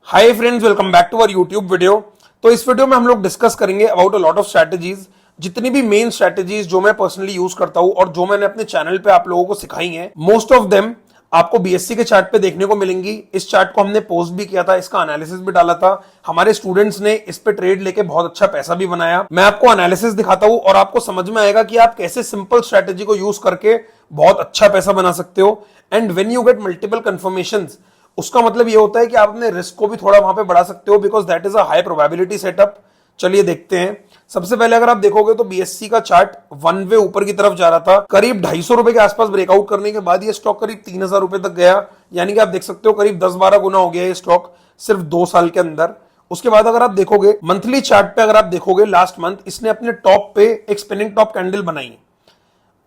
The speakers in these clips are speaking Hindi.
Hi friends, welcome back to our YouTube video. तो इस वीडियो में हम लोग डिस्कस करेंगे about a lot of strategies. जितनी भी मेन स्ट्रैटेजीज जो मैं पर्सनली यूज करता हूं और जो मैंने अपने चैनल पे आप लोगों को सिखाई हैं, मोस्ट ऑफ देम आपको बीएससी के चार्ट पे देखने को मिलेंगी। इस चार्ट को हमने पोस्ट भी किया था, इसका एनालिसिस भी डाला था। हमारे स्टूडेंट्स ने इस पे ट्रेड लेके बहुत अच्छा पैसा भी बनाया। मैं आपको एनालिसिस दिखाता हूं और आपको समझ में आएगा कि आप कैसे सिंपल स्ट्रैटेजी को यूज करके बहुत अच्छा पैसा बना सकते हो। And when you get multiple confirmations, उसका मतलब ये होता है कि आप अपने रिस्क को भी थोड़ा वहां पे बढ़ा सकते हो, because that is a high probability setup. चलिए देखते हैं। सबसे पहले अगर आप देखोगे तो बीएससी का चार्ट वन वे ऊपर की तरफ जा रहा था। करीब 250 रुपए के आसपास ब्रेकआउट करने के बाद ये स्टॉक करीब 3000 रुपए तक गया। यानी कि आप देख सकते हो करीब 10-12 गुना हो गया ये स्टॉक सिर्फ 2 साल के अंदर। उसके बाद अगर आप देखोगे मंथली चार्ट पे, अगर आप देखोगे लास्ट मंथ इसने अपने टॉप पे एक स्पिनिंग टॉप कैंडल बनाई।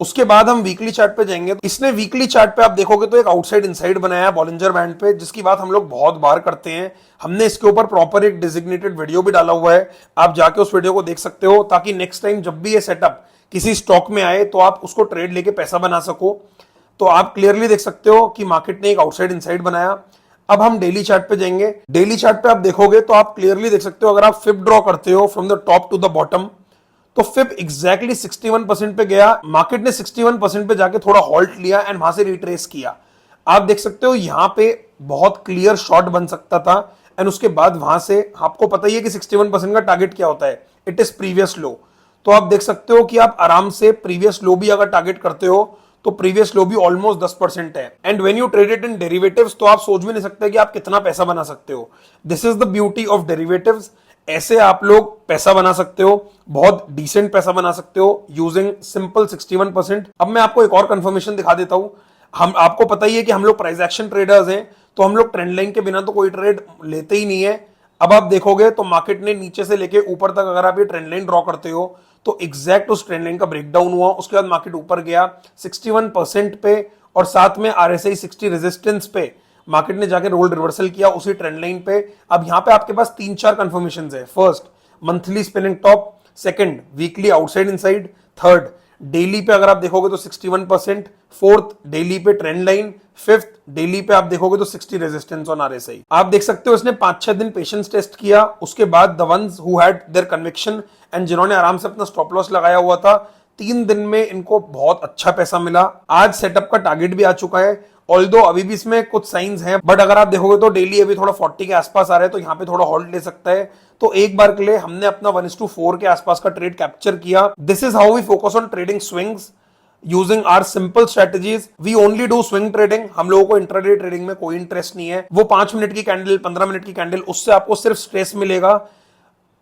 उसके बाद हम वीकली चार्ट पे जाएंगे। इसने वीकली चार्ट पे आप देखोगे तो एक आउटसाइड इनसाइड बनाया बॉलिंजर बैंड पे, जिसकी बात हम लोग बहुत बार करते हैं। हमने इसके ऊपर प्रॉपर एक डिजिग्नेटेड वीडियो भी डाला हुआ है, आप जाके उस वीडियो को देख सकते हो, ताकि नेक्स्ट टाइम जब भी ये सेटअप किसी स्टॉक में आए तो आप उसको ट्रेड लेके पैसा बना सको। तो आप क्लियरली देख सकते हो कि मार्केट ने एक आउटसाइड इनसाइड बनाया। अब हम डेली चार्ट पे जाएंगे। डेली चार्ट पे आप देखोगे तो आप क्लियरली देख सकते हो, अगर आप फिब ड्रॉ करते हो from the top to the bottom, तो फिब एग्जैक्टली 61% पे गया। मार्केट ने 61% पे जाके थोड़ा हॉल्ट लिया एंड वहां से रिट्रेस किया। आप देख सकते हो यहां पे बहुत क्लियर शॉट बन सकता था। एंड उसके बाद वहां से आपको पता ही है कि 61% का टारगेट क्या होता है, इट इज प्रीवियस लो। तो आप देख सकते हो कि आप आराम से प्रीवियस लो भी अगर टारगेट करते हो तो प्रीवियस लो भी ऑलमोस्ट 10% है। And when you trade it in derivatives तो आप सोच भी नहीं सकते कि आप कितना पैसा बना सकते हो। This is the beauty of derivatives. ऐसे आप लोग पैसा बना सकते हो, बहुत डिसेंट पैसा बना सकते हो यूजिंग सिंपल 61%। अब मैं आपको एक और कंफर्मेशन दिखा देता हूं। हम आपको पता ही है कि हम लोग प्राइस एक्शन ट्रेडर्स हैं, तो हम लोग ट्रेंड लाइन के बिना तो कोई ट्रेड लेते ही नहीं है। अब आप देखोगे तो मार्केट ने नीचे से लेके ऊपर तक अगर आप ये ट्रेंड लाइन ड्रॉ करते हो तो एग्जैक्ट उस ट्रेंड लाइन का ब्रेकडाउन हुआ। उसके बाद मार्केट ऊपर गया 61% पे और साथ में आरएसआई 60 रेजिस्टेंस पे मार्केट ने जाके रोल रिवर्सल किया उसी ट्रेंड लाइन पे। अब यहां पे आपके पास 3-4 कंफर्मेशन है। First, monthly spinning top. Second, weekly outside inside. Third, daily पे अगर आप देखोगे तो 61%। फोर्थ, डेली पे ट्रेंड लाइन। फिफ्थ, डेली पे आप देखोगे तो 60 रेजिस्टेंस ऑन आरएसआई। आप देख सकते हो इसने 5-6 दिन पेशेंस टेस्ट किया। उसके बाद the ones who had there conviction and जिन्होंने आराम से अपना स्टॉप लॉस लगाया हुआ था, 3 दिन में इनको बहुत अच्छा पैसा मिला। आज सेटअप का टारगेट भी आ चुका है, ऑल्दो अभी भी इसमें कुछ साइंस हैं, बट अगर आप देखोगे तो डेली अभी थोड़ा 40 के आसपास आ रहा है, तो यहाँ पे थोड़ा होल्ड ले सकता है। तो एक बार के लिए हमने अपना 1:4 के आसपास का ट्रेड कैप्चर किया। This is how we focus on trading swings using our simple strategies. We only do swing trading. हम लोगों को इंट्राडे ट्रेडिंग में कोई इंटरेस्ट नहीं है। वो 5 मिनट की कैंडल, 15 मिनट की कैंडल, उससे आपको सिर्फ स्ट्रेस मिलेगा।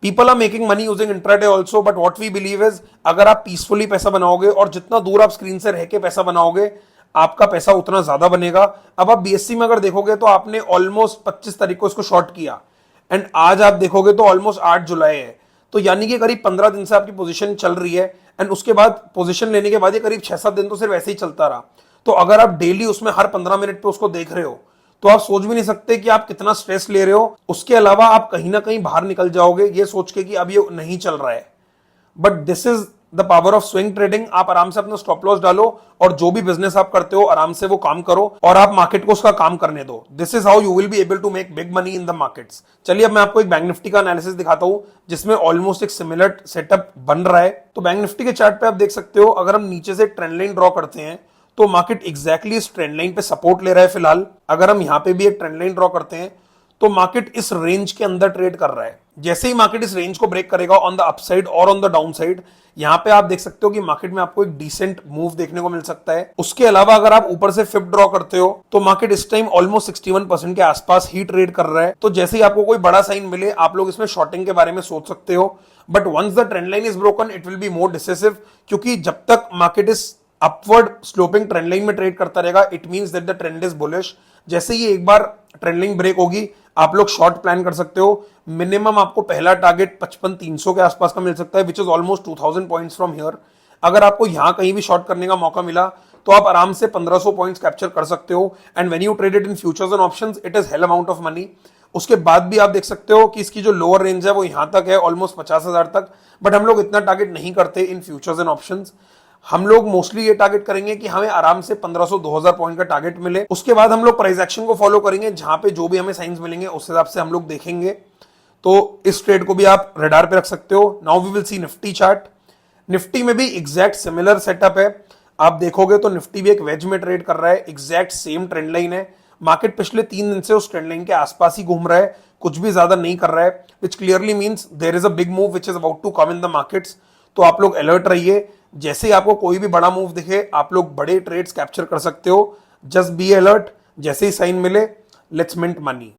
People are making money using intraday also, but what we believe is अगर आप पीसफुली पैसा बनाओगे और जितना दूर आप स्क्रीन से रह के पैसा बनाओगे, आपका पैसा उतना ज्यादा बनेगा। अब आप बीएससी में अगर देखोगे तो आपने ऑलमोस्ट 25 तारीख को इसको शॉर्ट किया एंड आज आप देखोगे तो ऑलमोस्ट 8 जुलाई है। तो यानी कि करीब 15 दिन से आपकी पोजीशन चल रही है एंड उसके बाद पोजीशन लेने के बाद ये करीब 6-7 दिन तो सिर्फ ऐसे ही चलता रहा। तो अगर आप डेली उसमें हर 15 मिनट पे उसको देख रहे हो तो आप सोच भी नहीं सकते कि आप कितना स्ट्रेस ले रहे हो। उसके अलावा आप कहीं ना कहीं बाहर निकल जाओगे ये सोच के कि अब ये नहीं चल रहा है। But this is the power of swing trading. आप आराम से अपना स्टॉप लॉस डालो और जो भी बिजनेस आप करते हो आराम से वो काम करो और आप मार्केट को उसका काम करने दो। This is how you will be able to make big money in the markets. चलिए अब मैं आपको एक बैंक निफ्टी का एनालिसिस दिखाता हूं जिसमें ऑलमोस्ट एक सिमिलर सेटअप बन रहा है। तो बैंक निफ्टी के चार्ट पे आप देख सकते हो, अगर हम नीचे से ट्रेंड लाइन ड्रॉ करते हैं तो मार्केट एग्जैक्टली इस ट्रेंड लाइन पे सपोर्ट ले रहा है फिलहाल। अगर हम यहां पे भी एक ट्रेंड लाइन ड्रॉ करते हैं तो मार्केट इस रेंज के अंदर ट्रेड कर रहा है। जैसे ही मार्केट इस रेंज को ब्रेक करेगा ऑन द अपसाइड और ऑन द डाउन साइड, यहां पे आप देख सकते हो कि मार्केट में आपको एक डिसेंट मूव देखने को मिल सकता है। उसके अलावा अगर आप ऊपर से फिब ड्रॉ करते हो तो मार्केट इस टाइम ऑलमोस्ट 61% के आसपास ही ट्रेड कर रहा है। तो जैसे ही आपको कोई बड़ा साइन मिले आप लोग इसमें शॉर्टिंग के बारे में सोच सकते हो। But once the trend line is broken it will be more decisive, क्योंकि जब तक मार्केट इस अपवर्ड स्लोपिंग ट्रेंड लाइन में ट्रेड करता रहेगा it means that the trend is bullish. जैसे ही एक बार ट्रेंड लाइन ब्रेक होगी आप लोग शॉर्ट प्लान कर सकते हो। मिनिमम आपको पहला टारगेट 55-300 के आसपास का मिल सकता है, which is almost 2000 points from here. अगर आपको यहां कहीं भी शॉर्ट करने का मौका मिला तो आप आराम से 1500 पॉइंट्स कैप्चर कर सकते हो। And when you trade it in futures and options it is hello amount of money. उसके बाद भी आप देख सकते हो कि इसकी जो लोअर रेंज है वो यहां तक है, ऑलमोस्ट 50,000 तक। बट हम लोग इतना टारगेट नहीं करते इन फ्यूचर्स एंड ऑप्शंस। हम लोग मोस्टली ये टारगेट करेंगे कि हमें आराम से 1500-2000 पॉइंट का टारगेट मिले। उसके बाद हम लोग प्राइस एक्शन को फॉलो करेंगे, जहां पे जो भी हमें साइंस मिलेंगे उस हिसाब से हम लोग देखेंगे। तो इस ट्रेड को भी आप रडार पे रख सकते हो। Now we will see Nifty chart. Nifty में भी एग्जैक्ट सिमिलर सेटअप है। आप देखोगे तो निफ्टी भी एक वेज में ट्रेड कर रहा है, एग्जैक्ट सेम ट्रेंड लाइन है। मार्केट पिछले 3 दिन से उस ट्रेंड लाइन के आसपास ही घूम रहा है, कुछ भी ज्यादा नहीं कर रहा है, which clearly means there is a big move which is about to come in the markets. तो आप लोग अलर्ट रहिए, जैसे ही आपको कोई भी बड़ा मूव दिखे आप लोग बड़े ट्रेड्स कैप्चर कर सकते हो। जस्ट बी अलर्ट, जैसे ही साइन मिले लेट्स मिंट मनी।